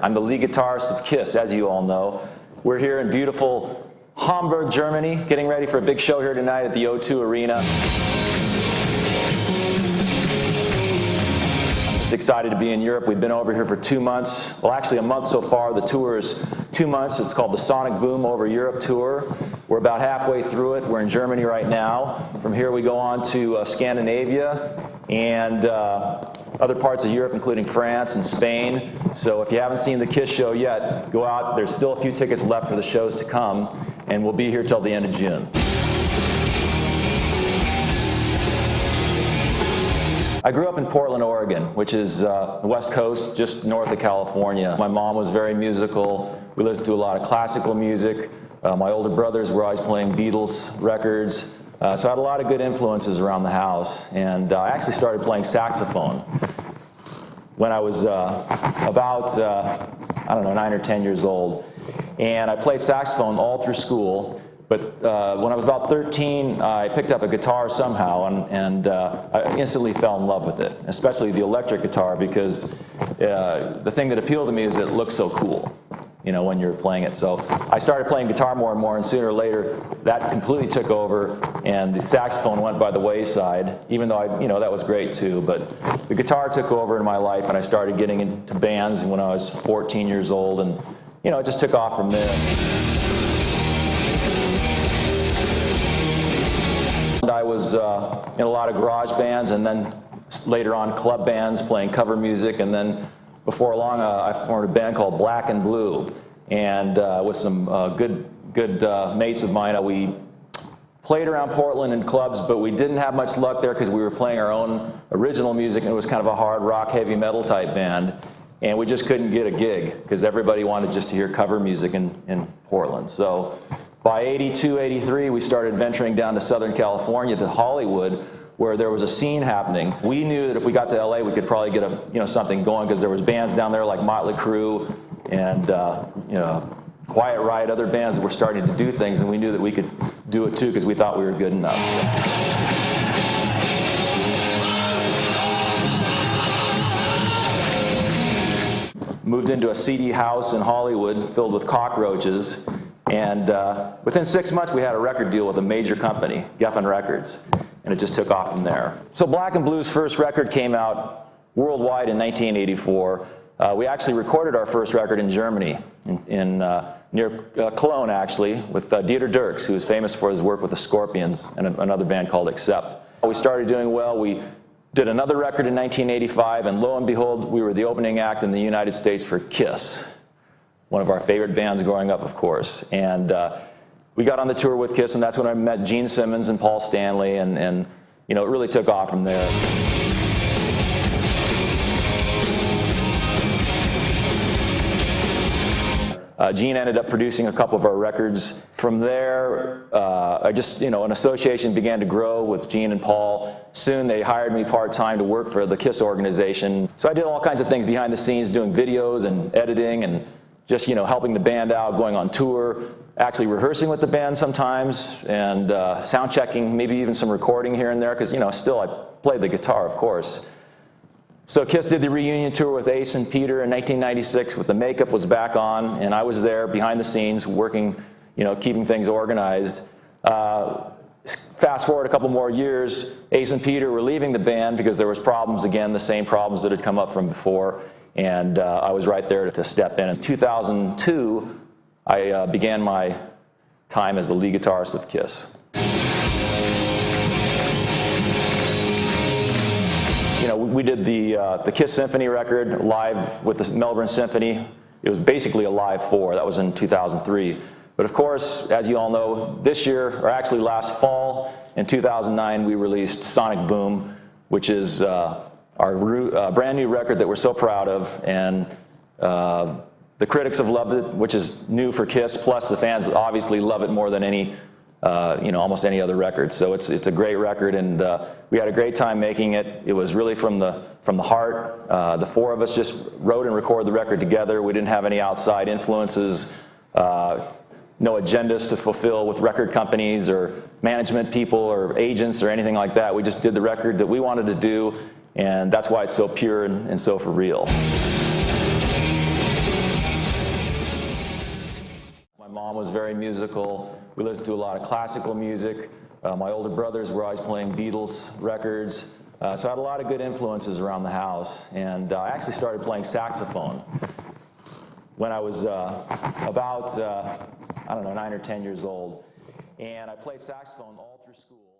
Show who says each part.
Speaker 1: I'm the lead guitarist of KISS, as you all know. We're here in beautiful Hamburg, Germany, getting ready for a big show here tonight at the O2 Arena. I'm just excited to be in Europe. We've been over here for 2 months. Well, actually a month so far. The tour is 2 months. It's called the Sonic Boom Over Europe Tour. We're about halfway through it. We're in Germany right now. From here we go on to Scandinavia and other parts of Europe, including France and Spain. So if you haven't seen the KISS show yet, go out. There's still a few tickets left for the shows to come, and we'll be here till the end of June. I grew up in Portland, Oregon, which is the West Coast, just north of California. My mom was very musical. We listened to a lot of classical music. My older brothers were always playing Beatles records. So I had a lot of good influences around the house. And I actually started playing saxophone when I was about, I don't know, 9 or 10 years old. And I played saxophone all through school. But when I was about 13, I picked up a guitar somehow, and I instantly fell in love with it, especially the electric guitar, because the thing that appealed to me is that it looks so cool, you know, when you're playing it. So I started playing guitar more and more, and sooner or later, that completely took over, and the saxophone went by the wayside, even though that was great too. But the guitar took over in my life, and I started getting into bands when I was 14 years old, and it just took off from there. I was in a lot of garage bands, and then later on club bands playing cover music, and then before long I formed a band called Black and Blue, and with some good mates of mine. We played around Portland in clubs, but we didn't have much luck there because we were playing our own original music, and it was kind of a hard rock, heavy metal type band, and we just couldn't get a gig because everybody wanted just to hear cover music in Portland. So by 82, 83, we started venturing down to Southern California, to Hollywood, where there was a scene happening. We knew that if we got to LA, we could probably get something going, because there was bands down there like Motley Crue and Quiet Riot, other bands that were starting to do things, and we knew that we could do it too because we thought we were good enough. Moved into a seedy house in Hollywood filled with cockroaches. And within 6 months, we had a record deal with a major company, Geffen Records, and it just took off from there. So Black and Blue's first record came out worldwide in 1984. We actually recorded our first record in Germany, near Cologne, actually, with Dieter Dierks, who is famous for his work with the Scorpions and another band called Accept. We started doing well. We did another record in 1985, and lo and behold, we were the opening act in the United States for KISS. One of our favorite bands growing up, of course. And we got on the tour with KISS, and that's when I met Gene Simmons and Paul Stanley, and it really took off from there. Gene ended up producing a couple of our records. From there, an association began to grow with Gene and Paul. Soon they hired me part-time to work for the KISS organization. So I did all kinds of things behind the scenes, doing videos and editing, and just helping the band out, going on tour, actually rehearsing with the band sometimes, and sound checking, maybe even some recording here and there, because still I played the guitar, of course. So KISS did the reunion tour with Ace and Peter in 1996, with the makeup was back on, and I was there behind the scenes working, keeping things organized. Fast forward a couple more years, Ace and Peter were leaving the band because there was problems again, the same problems that had come up from before. And I was right there to step in. In 2002, I began my time as the lead guitarist of KISS. We did the KISS Symphony record live with the Melbourne Symphony. It was basically a live 4. That was in 2003. But of course, as you all know, this year, or actually last fall, in 2009, we released Sonic Boom, which is our brand new record that we're so proud of, and the critics have loved it, which is new for KISS, plus the fans obviously love it more than almost any other record. So it's a great record, and we had a great time making it. It was really from the heart. The 4 of us just wrote and recorded the record together. We didn't have any outside influences, no agendas to fulfill with record companies or management people or agents or anything like that. We just did the record that we wanted to do, and that's why it's so pure and so for real. mom was very musical. We listened to a lot of classical music. My older brothers were always playing Beatles records. So I had a lot of good influences around the house. And I actually started playing saxophone when I was about, I don't know, 9 or 10 years old. And I played saxophone all through school.